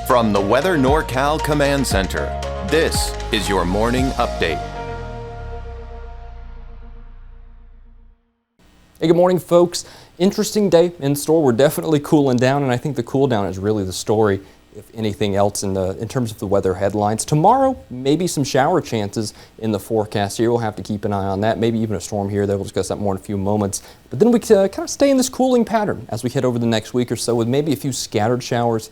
From the Weather NorCal Command Center, this is your morning update. Hey, good morning, folks. Interesting day in store. We're definitely cooling down, and I think the cool down is really the story, if anything else, in terms of the weather headlines. Tomorrow, maybe some shower chances in the forecast here. We'll have to keep an eye on that. Maybe even a storm here. We'll discuss that more in a few moments. But then we kind of stay in this cooling pattern as we head over the next week or so, with maybe a few scattered showers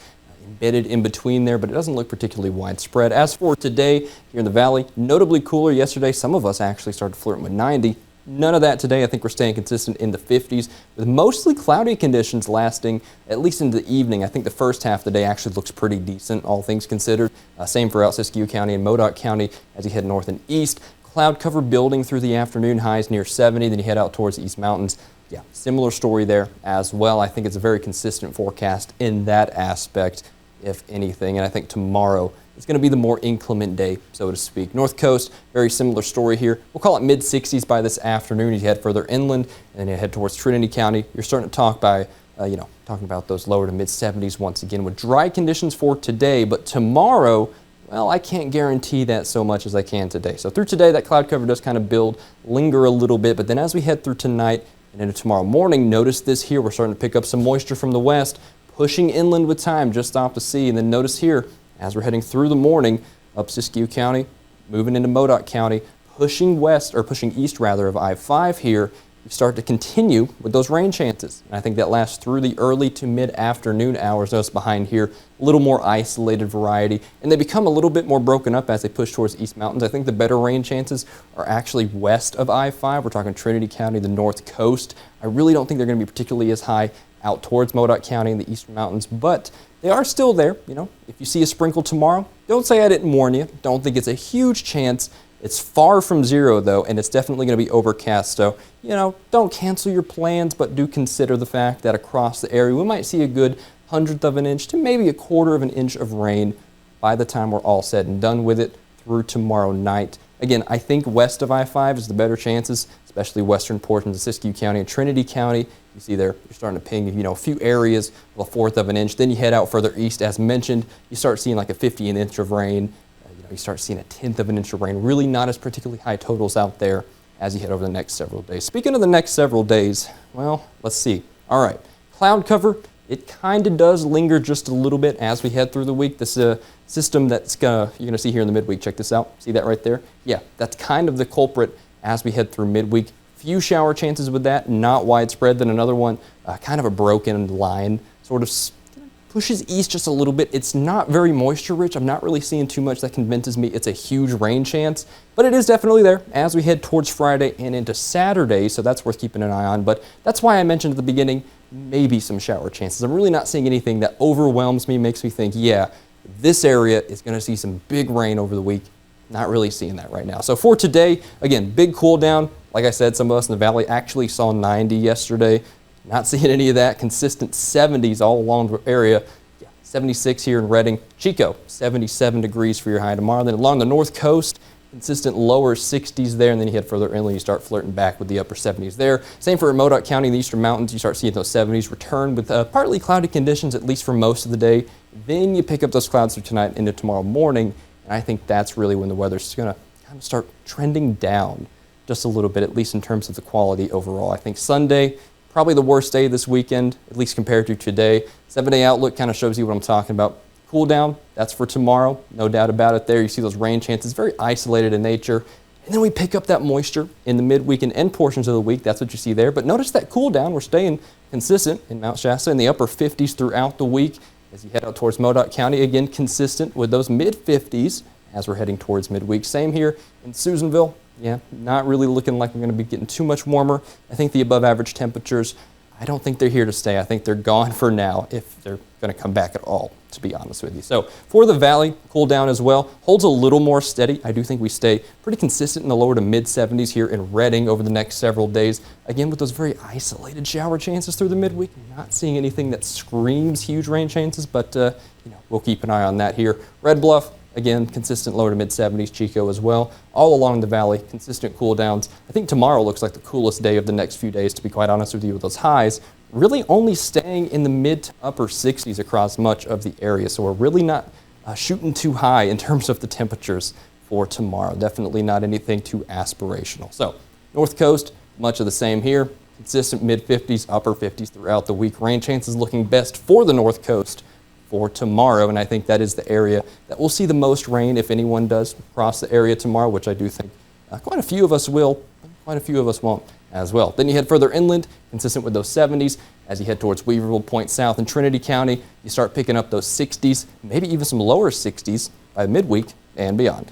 embedded in between there, but it doesn't look particularly widespread. As for today, here in the valley, notably cooler yesterday. Some of us actually started flirting with 90. None of that today. I think we're staying consistent in the 50s, with mostly cloudy conditions lasting at least into the evening. I think the first half of the day actually looks pretty decent, all things considered. Same for Siskiyou County and Modoc County as you head north and east. Cloud cover building through the afternoon, highs near 70. Then you head out towards the East Mountains. Yeah, similar story there as well. I think it's a very consistent forecast in that aspect, if anything. And I think tomorrow is going to be the more inclement day, so to speak. North Coast, very similar story here. We'll call it mid-60s by this afternoon as you head further inland, and then you head towards Trinity County. You're starting to talk talking about those lower to mid-70s once again, with dry conditions for today. But tomorrow, well, I can't guarantee that so much as I can today. So through today, that cloud cover does kind of build, linger a little bit. But then as we head through tonight and into tomorrow morning, notice this here. We're starting to pick up some moisture from the west, pushing inland with time just off the sea. And then notice here, as we're heading through the morning up Siskiyou County, moving into Modoc County, pushing east of I-5 here, you start to continue with those rain chances. And I think that lasts through the early to mid-afternoon hours. Notice behind here, a little more isolated variety, and they become a little bit more broken up as they push towards East Mountains. I think the better rain chances are actually west of I-5. We're talking Trinity County, the North Coast. I really don't think they're going to be particularly as high out towards Modoc County and the Eastern Mountains, but they are still there. If you see a sprinkle tomorrow, don't say I didn't warn you. Don't think it's a huge chance. It's far from zero, though, and it's definitely going to be overcast. So, don't cancel your plans, but do consider the fact that across the area, we might see a good 1/100 of an inch to maybe 1/4 of an inch of rain by the time we're all said and done with it through tomorrow night. Again, I think west of I-5 is the better chances, especially western portions of Siskiyou County and Trinity County. You see there, you're starting to ping, a few areas of 1/4 of an inch. Then you head out further east, as mentioned, you start seeing like a 50 an inch of rain. You start seeing 1/10 of an inch of rain. Really not as particularly high totals out there as you head over the next several days. Speaking of the next several days, well, let's see. All right, cloud cover, it kind of does linger just a little bit as we head through the week. This system you're gonna see here in the midweek. Check this out. See that right there? Yeah, that's kind of the culprit as we head through midweek. Few shower chances with that, not widespread. Then another one, kind of a broken line, sort of pushes east just a little bit. It's not very moisture rich. I'm not really seeing too much that convinces me it's a huge rain chance, but it is definitely there as we head towards Friday and into Saturday, so that's worth keeping an eye on. But that's why I mentioned at the beginning, maybe some shower chances. I'm really not seeing anything that overwhelms me, makes me think, yeah, this area is going to see some big rain over the week. Not really seeing that right now. So for today, again, big cool down. Like I said, some of us in the valley actually saw 90 yesterday. Not seeing any of that. Consistent 70s all along the area. 76 here in Redding. Chico, 77 degrees for your high tomorrow. Then along the north coast, consistent lower 60s there, and then you head further inland, you start flirting back with the upper 70s there. Same for Modoc County and the Eastern Mountains. You start seeing those 70s return with partly cloudy conditions, at least for most of the day. Then you pick up those clouds through tonight into tomorrow morning, and I think that's really when the weather's going to kind of start trending down just a little bit, at least in terms of the quality overall. I think Sunday, probably the worst day this weekend, at least compared to today. 7-day outlook kind of shows you what I'm talking about. Cool down, that's for tomorrow, no doubt about it there. You see those rain chances, very isolated in nature. And then we pick up that moisture in the midweek and end portions of the week. That's what you see there. But notice that cool down, we're staying consistent in Mount Shasta in the upper 50s throughout the week. As you head out towards Modoc County, again, consistent with those mid-50s as we're heading towards midweek. Same here in Susanville. Yeah, not really looking like we're going to be getting too much warmer. I think the above average temperatures, I don't think they're here to stay. I think they're gone for now, if they're going to come back at all, to be honest with you. So for the valley, cool down as well. Holds a little more steady. I do think we stay pretty consistent in the lower to mid-70s here in Redding over the next several days. Again, with those very isolated shower chances through the midweek. Not seeing anything that screams huge rain chances, but we'll keep an eye on that here. Red Bluff, again, consistent lower to mid-70s. Chico as well. All along the valley, consistent cool downs. I think tomorrow looks like the coolest day of the next few days, to be quite honest with you, with those highs really only staying in the mid to upper 60s across much of the area. So we're really not shooting too high in terms of the temperatures for tomorrow. Definitely not anything too aspirational. So North Coast, much of the same here. Consistent mid-50s, upper 50s throughout the week. Rain chances looking best for the North Coast for tomorrow, and I think that is the area that we'll see the most rain if anyone does cross the area tomorrow, which I do think quite a few of us will, quite a few of us won't as well. Then you head further inland, consistent with those 70s. As you head towards Weaverville Point South and Trinity County, you start picking up those 60s, maybe even some lower 60s by midweek and beyond.